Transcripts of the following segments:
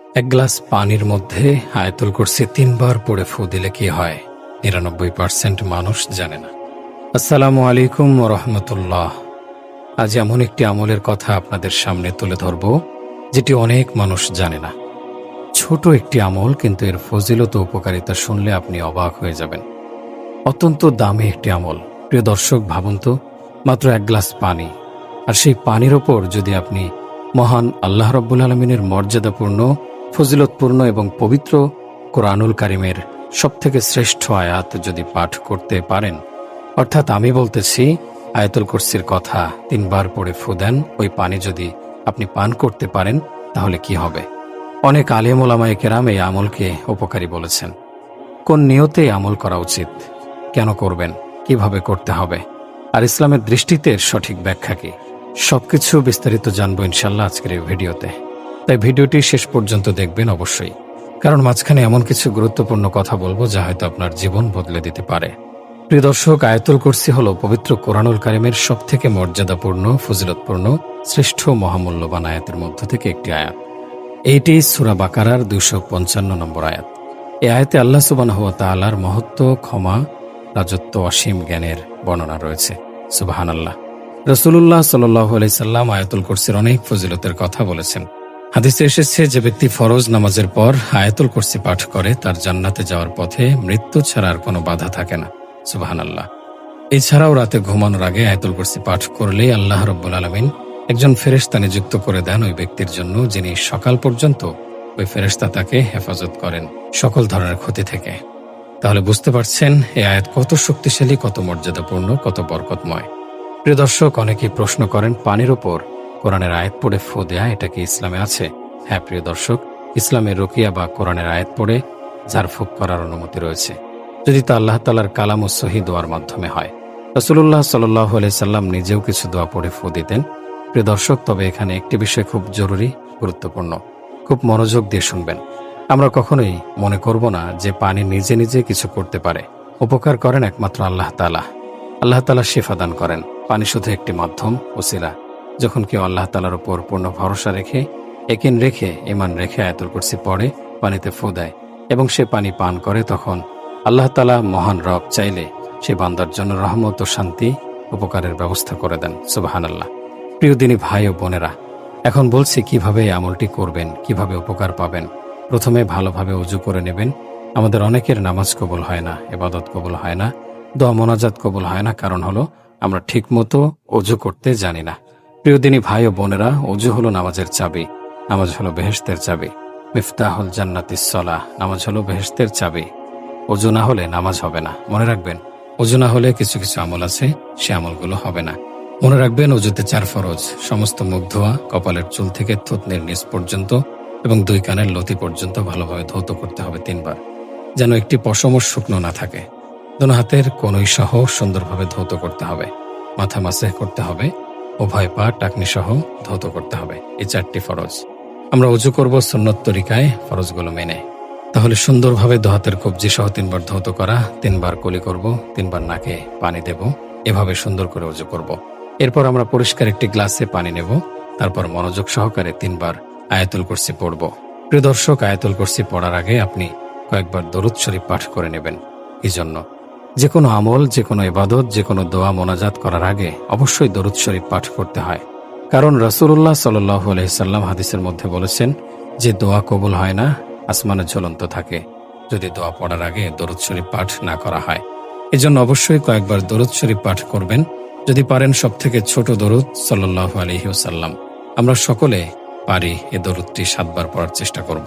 এক গ্লাস পানির মধ্যে আয়াতুল কুরসি ৩ বার পড়ে ফু দিলে কি হয় ৯৯% মানুষ জানে না। আসসালামু আলাইকুম ওয়া রাহমাতুল্লাহ। আজ এমন একটি আমলের কথা আপনাদের সামনে তুলে ধরব যেটি অনেক মানুষ জানে না। ছোট একটি আমল, কিন্তু এর ফজিলত ও উপকারিতা শুনলে আপনি অবাক হয়ে যাবেন। অত্যন্ত দামি একটি আমল। প্রিয় দর্শক, ভাবুন তো, মাত্র এক গ্লাস পানি, আর সেই পানির ওপর যদি আপনি মহান আল্লাহ রাব্বুল আলামিনের মর্যাদাপূর্ণ, ফজিলতপূর্ণ এবং পবিত্র কোরআনুল কারীমের সবথেকে শ্রেষ্ঠ আয়াত যদি পাঠ করতে পারেন, অর্থাৎ আমি বলতেছি আয়াতুল কুরসির কথা ৩ বার পড়ে ফু দেন, ওই পানি যদি আপনি পান করতে পারেন, তাহলে কি হবে? অনেক আলেম ওলামায়ে কেরাম এই আমলকে উপকারী বলেছেন। কোন নিয়তে আমল করা উচিত, কেন করবেন, কিভাবে করতে হবে, আর ইসলামের দৃষ্টিতে এর সঠিক ব্যাখ্যা কি, সবকিছু বিস্তারিত জানবো ইনশাল্লাহ আজকের এই ভিডিওতে। তাই ভিডিওটি শেষ পর্যন্ত দেখবেন অবশ্যই, কারণ মাঝখানে এমন কিছু গুরুত্বপূর্ণ কথা বলবো যা হয়তো আপনার জীবন বদলে দিতে পারে। প্রিয় দর্শক, আয়াতুল কুরসি হল পবিত্র কোরআনুল কারীমের সবথেকে মর্যাদাপূর্ণ, ফজিলতপূর্ণ, শ্রেষ্ঠ মহামূল্যবান আয়াতের মধ্য থেকে একটি আয়াত। এইটি সূরা বাকারার ২৫৫ নম্বর আয়াত। এই আয়াতে আল্লাহ সুবহানাহু ওয়া তাআলার মহত্ব, ক্ষমা, রাজত্ব, অসীম জ্ঞানের বর্ণনা রয়েছে। সুবহানাল্লাহ। রাসূলুল্লাহ সাল্লাল্লাহু আলাইহি সাল্লাম আয়াতুল কুরসির অনেক ফজিলতের কথা বলেছেন। হাদিসে এসেছে, যে ব্যক্তি ফরজ নামাজের পর আয়াতুল কুরসি পাঠ করে তার জান্নাতে যাওয়ার পথে মৃত্যু ছাড়া আর কোনো বাধা থাকে না। সুবহানাল্লাহ। এছাড়াও রাতে ঘুমানোর আগে আয়াতুল কুরসি পাঠ করলে আল্লাহ রাব্বুল আলামিন একজন ফেরেশতা নিযুক্ত করে দেন ওই ব্যক্তির জন্য, যিনি সকাল পর্যন্ত ওই ফেরেশতা তাকে হেফাজত করেন সকল ধরনের ক্ষতি থেকে। তাহলে বুঝতে পারছেন এই আয়াত কত শক্তিশালী, কত মর্যাদাপূর্ণ, কত বরকতময়। প্রিয় দর্শক, অনেকেই প্রশ্ন করেন, পানির ওপর কোরআনের আয়াত পড়ে ফু দেয়া, এটা কি ইসলামে আছে? হ্যাঁ প্রিয় দর্শক, ইসলামে রুকিয়া বা কোরআনের আয়াত পড়ে ঝাড়ফুঁক করার অনুমতি রয়েছে, যদি তা আল্লাহ তাআলার কালাম ও সহিহ দোয়ার মাধ্যমে হয়। রাসূলুল্লাহ সাল্লাল্লাহু আলাইহি সাল্লাম নিজেও কিছু দোয়া পড়ে ফু দিতেন। প্রিয় দর্শক, তবে এখানে একটি বিষয় খুব জরুরি, গুরুত্বপূর্ণ, খুব মনোযোগ দিয়ে শুনবেন। আমরা কখনোই মনে করব না যে পানি নিজে নিজে কিছু করতে পারে। উপকার করেন একমাত্র আল্লাহ তাআলা। আল্লাহ তাআলা শিফা দান করেন। পানি শুধু একটি মাধ্যম, ওসিলা। যখন কেউ আল্লাহ তাআলার উপর পূর্ণ ভরসা রেখে, ইয়াকিন রেখে, ঈমান রেখে আয়াতুল কুরসি পড়ে, পানিতে ফু দেয় এবং সে পানি পান করে, তখন আল্লাহ তাআলা মহান রব চাইলে সে বান্দার জন্য রহমত ও শান্তি, উপকারের ব্যবস্থা করে দেন। সুবহানাল্লাহ। প্রিয় দিনী ভাই ও বোনেরা, এখন বলছি কিভাবে এই আমলটি করবেন, কিভাবে উপকার পাবেন। প্রথমে ভালোভাবে ওযু করে নেবেন। আমাদের অনেকের নামাজ কবুল হয় না, ইবাদত কবুল হয় না, দোয়া মোনাজাত কবুল হয় না, কারণ হলো আমরা ঠিকমতো ওযু করতে জানি না। প্রিয় দিনী ভাই ও বোনেরা, ওযু হলো নামাজের চাবি। নামাজ হলো বেহেশতের চাবি। মিফতাহুল জান্নাতিস সালাহ। নামাজ হলো বেহেশতের চাবি। ওযু না হলে নামাজ হবে না। মনে রাখবেন, ওযু না হলে কিছু কিছু আমল আছে, সে আমলগুলো হবে না। মনে রাখবেন, ওযুতে ৪ ফরজ। সমস্ত মুখ ধোয়া, কপালের চুল থেকে থুতনির নিচ পর্যন্ত এবং ২ কানের লতি পর্যন্ত ভালোভাবে ধৌত করতে হবে ৩ বার, যেন একটি পশমও শুকনো না থাকে। দোনো হাতের কনুই সহ সুন্দরভাবে ধৌত করতে হবে। মাথা মাসেহ করতে হবে। উভয় পা টাকনি সহ ধৌত করতে হবে। এই ৪টি ফরজ। আমরা ওযু করব সুন্নত তরিকায়, ফরজগুলো মেনে। তাহলে সুন্দরভাবে দোহাতের কবজি সহ ৩ বার ধৌত করা, ৩ বার কুলি করব, ৩ বার নাকে পানি দেব, এভাবে সুন্দর করে ওযু করব। এরপর আমরা পরিষ্কার একটি গ্লাসে পানি নেব, তারপর মনোযোগ সহকারে ৩ বার আয়াতুল কুরসি পড়ব। প্রিয় দর্শক, আয়াতুল কুরসি পড়ার আগে আপনি কয়েকবার দরুদ শরীফ পাঠ করে নেবেন। এই জন্য যে কোনো আমল, যে কোনো ইবাদত, যে কোনো দোয়া মোনাজাত করার আগে অবশ্যই দরুদ শরীফ পাঠ করতে হয়। কারণ রাসূলুল্লাহ সাল্লাল্লাহু আলাইহি সাল্লাম হাদিসের মধ্যে বলেছেন যে দোয়া কবুল হয় না, আসমানে ঝুলন্ত থাকে, যদি দোয়া পড়ার আগে দরুদ শরীফ পাঠ না করা হয়। এজন্য অবশ্যই কয়েকবার দরুদ শরীফ পাঠ করবেন। যদি পারেন সবথেকে ছোট দরুদ সাল্লাল্লাহু আলাইহি ওয়াসাল্লাম। আমরা সকলে পারি এ দরুদটি ৭ বার পড়ার চেষ্টা করব।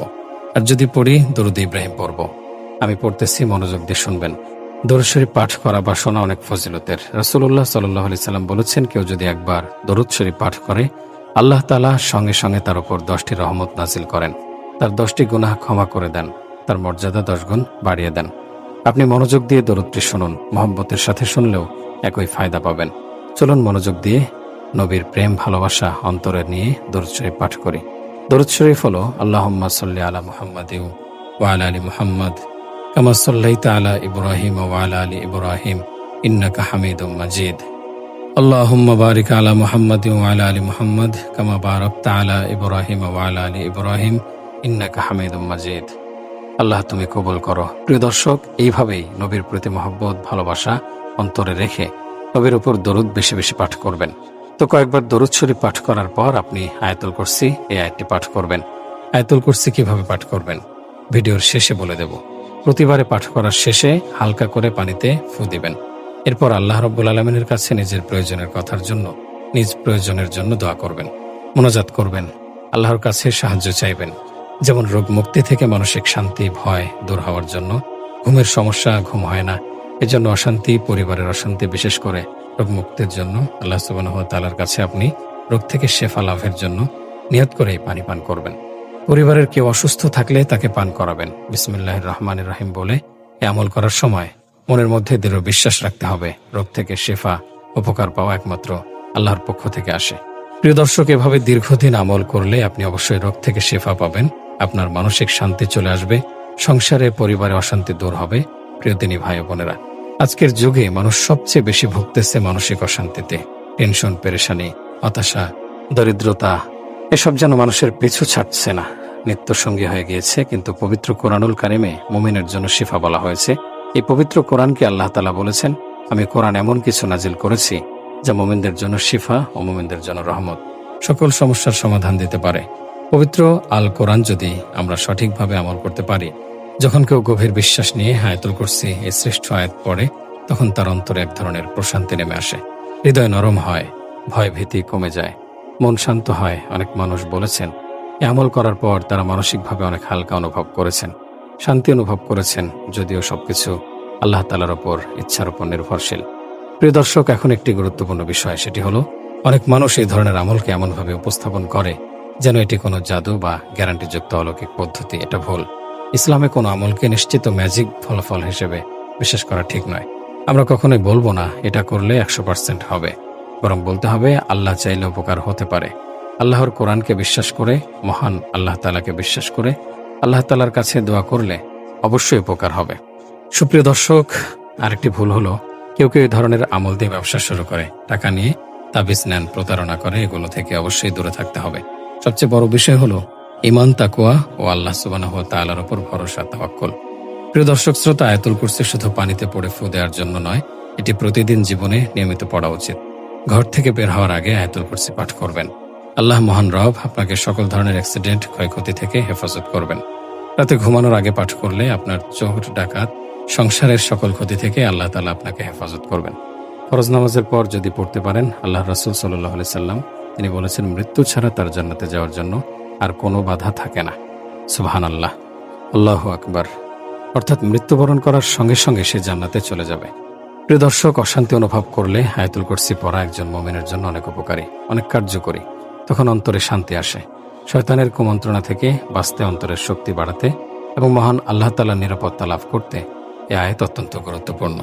আর যদি পড়ি, দরুদ ইব্রাহিম পড়ব। আমি পড়তেছি, মনোযোগ দিয়ে শুনবেন। দরুদ শরীফ পাঠ করা বা শোনা অনেক ফজিলতের। রাসূলুল্লাহ সাল্লাল্লাহু আলাইহি সাল্লাম বলেছেন, কেউ যদি একবার দরুদ শরীফ পাঠ করে, আল্লাহ তাআলা সঙ্গে সঙ্গে তার উপর ১০টি রহমত নাজিল করেন, তার ১০টি গুনাহ ক্ষমা করে দেন, তার মর্যাদা ১০ গুণ বাড়িয়ে দেন। আপনি মনোযোগ দিয়ে দরুদটি শুনুন। মহব্বতের সাথে শুনলেও একই ফায়দা পাবেন। চলুন মনোযোগ দিয়ে নবীর প্রেম ভালোবাসা অন্তরে নিয়ে দরুদ শরীফ পাঠ করি। দরুদ শরীফ হলো, আল্লাহুম্মা সাল্লি আলা মুহাম্মাদিন ওয়া আলা আলি মুহাম্মাদ কামা সাল্লাইতা আলা ইব্রাহিম ওয়া আলা আলি ইব্রাহিম ইন্নাকা হামিদুম মাজিদ। আল্লাহুম্মা বারিক আলা মুহাম্মাদিন ওয়া আলা আলি মুহাম্মাদ কামা বারাকতা আলা ইব্রাহিম ওয়া আলা আলি ইব্রাহিম ইন্নাকা হামিদুম মাজিদ। আল্লাহ তুমি কবুল করো। প্রিয় দর্শক, এইভাবেই নবীর প্রতি মহব্বত ভালোবাসা অন্তরে রেখে নবীর উপর দরুদ বেশি বেশি পাঠ করবেন। তো কয়েকবার দরুদ শরীফ পাঠ করার পর আপনি আয়াতুল কুরসি এই আয়াতটি পাঠ করবেন। আয়াতুল কুরসি কিভাবে পাঠ করবেন ভিডিওর শেষে বলে দেব। প্রতিবারে পাঠ করার শেষে হালকা করে পানিতে ফু দিবেন। এরপর আল্লাহ রাব্বুল আলামিনের কাছে নিজের প্রয়োজনের কথার জন্য, নিজ প্রয়োজনের জন্য দোয়া করবেন, মোনাজাত করবেন, আল্লাহর কাছে সাহায্য চাইবেন। যেমন রোগ মুক্তি থেকে মানসিক শান্তি, ভয় দূর হওয়ার জন্য, ঘুমের সমস্যা, ঘুম হয় না, এজন্য অশান্তি, পরিবারের অশান্তি, বিশেষ করে রোগ মুক্তির জন্য আল্লাহ সুবহানাহু ওয়া তাআলার কাছে আপনি রোগ থেকে শেফা লাভের জন্য নিয়ত করে এই পানি পান করবেন। পরিবারের কেউ অসুস্থ থাকলে তাকে পান করাবেন। বিসমিল্লাহির রহমানির রহিম বলে এই আমল করার সময় মনের মধ্যে দৃঢ় বিশ্বাস রাখতে হবে, রোগ থেকে শেফা, উপকার পাওয়া একমাত্র আল্লাহর পক্ষ থেকে আসে। প্রিয় দর্শক, এভাবে দীর্ঘদিন আমল করলে আপনি অবশ্যই রোগ থেকে শেফা পাবেন, আপনার মানসিক শান্তি চলে আসবে, সংসারে পরিবারে অশান্তি দূর হবে। প্রিয় দিনী ভাই ও বোনেরা, আজকের যুগে মানুষ সবচেয়ে বেশি ভুগতেছে মানসিক অশান্তিতে। টেনশন, পেরেশানি, হতাশা, দরিদ্রতা এসব যেন মানুষের পিছু ছাড়ছে না, নিত্য সঙ্গী হয়ে গিয়েছে। কিন্তু পবিত্র কোরআনুল কারিমে মুমিনের জন্য শিফা বলা হয়েছে। এই পবিত্র কোরআনকে আল্লাহ তাআলা বলেছেন, আমি কোরআন এমন কিছু নাজিল করেছি যা মুমিনদের জন্য শিফা ও মুমিনদের জন্য রহমত, সকল সমস্যার সমাধান দিতে পারে। পবিত্র আল কোরআন যদি আমরা সঠিকভাবে আমল করতে পারি, যখন কেউ গভীর বিশ্বাস নিয়ে আয়াতুল কুরসি এই শ্রেষ্ঠ আয়াত পড়ে, তখন তার অন্তরে এক ধরনের প্রশান্তি নেমে আসে, হৃদয় নরম হয়, ভয় ভীতি কমে যায়, মন শান্ত হয়। অনেক মানুষ বলেছেন এই আমল করার পর তারা মানসিকভাবে অনেক হালকা অনুভব করেছেন, শান্তি অনুভব করেছেন, যদিও সবকিছু আল্লাহ তাআলার ওপর, ইচ্ছার উপর নির্ভরশীল। প্রিয় দর্শক, এখন একটি গুরুত্বপূর্ণ বিষয়, সেটি হলো অনেক মানুষ এই ধরনের আমলকে এমনভাবে উপস্থাপন করে যেন এটি কোনো জাদু বা গ্যারান্টিযুক্ত অলৌকিক পদ্ধতি। এটা ভুল। ইসলামে কোনো আমলকে নিশ্চিত ম্যাজিক ফলাফল হিসেবে বিশ্বাস করা ঠিক নয়। আমরা কখনোই বলবো না এটা করলে 100% হবে, বরং বলতে হবে আল্লাহ চাইলে উপকার হতে পারে। আল্লাহর কোরআনকে বিশ্বাস করে, মহান আল্লাহ তাআলাকে বিশ্বাস করে আল্লাহ তাআলার কাছে দোয়া করলে অবশ্যই উপকার হবে। সুপ্রিয় দর্শক, আরেকটি ভুল হলো কেউ কেউ এই ধরনের আমল দিয়ে ব্যবসা শুরু করে, টাকা নিয়ে তাবিজ নেন, প্রতারণা করে। এগুলো থেকে অবশ্যই দূরে থাকতে হবে। সবচেয়ে বড় বিষয় হলো ঈমান, তাকওয়া ও আল্লাহ সুবহানাহু ওয়া তাআলার উপর ভরসা, তাওয়াক্কুল। প্রিয় দর্শক শ্রোতা, আয়াতুল কুরসি শুধু পানিতে পড়ে ফু দেওয়ার জন্য নয়, এটি প্রতিদিন জীবনে নিয়মিত পড়া উচিত। ঘর থেকে বের হওয়ার আগে আয়াতুল কুরসি পাঠ করবেন। আল্লাহ মহান রব আপনাকে সকল ধরনের অ্যাক্সিডেন্ট, ক্ষয়ক্ষতি থেকে হেফাজত করবেন। রাতে ঘুমানোর আগে পাঠ করলে আপনার চোর ডাকাত, সংসারের সকল ক্ষতি থেকে আল্লাহ তাআলা আপনাকে হেফাজত করবেন। ফরজ নামাজের পর যদি পড়তে পারেন, আল্লাহ রাসূল সাল্লাল্লাহু আলাইহি সাল্লাম তিনি বলেছেন, মৃত্যু ছাড়া তার জান্নাতে যাওয়ার জন্য আর কোনো বাধা থাকে না। সুবহানাল্লাহ, আল্লাহু আকবার। অর্থাৎ মৃত্যুবরণ করার সঙ্গে সঙ্গে সে জান্নাতে চলে যাবে। প্রিয় দর্শক, অশান্তি অনুভব করলে আয়াতুল কুরসি পড়া একজন মুমিনের জন্য অনেক উপকারী, অনেক কার্যকরী। তখন অন্তরে শান্তি আসে, শয়তানের কুমন্ত্রণা থেকে বাঁচতে, অন্তরের শক্তি বাড়াতে এবং মহান আল্লাহ তাআলার নিরাপত্তা লাভ করতে এই আয়াত অত্যন্ত গুরুত্বপূর্ণ।